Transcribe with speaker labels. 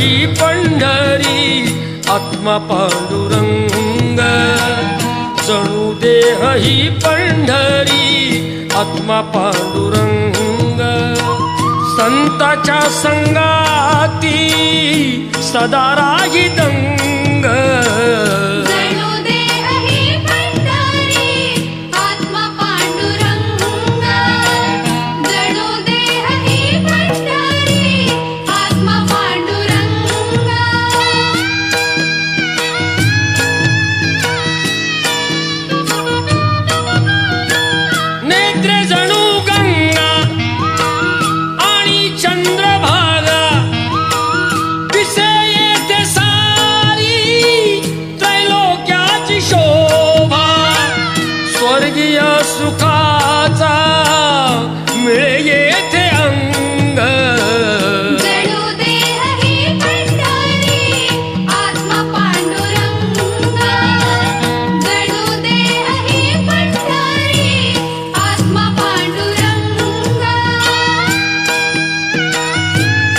Speaker 1: ही पंढरी आत्मा पांडुरंग, जणू देह ही पंढरी आत्मा पांडुरंग। संताच्या संगाती सदा राही दंग,
Speaker 2: जणू देह ही पंढरी आत्मा पांडुरंग, जणू देह ही पंढरी आत्मा पांडुरंग।
Speaker 1: नेत्रे जणू गंगा आणि चंद्रभागा, दिसे येथे सारी त्रैलोक्याची शोभा। स्वर्गीय सुखाचा मिळे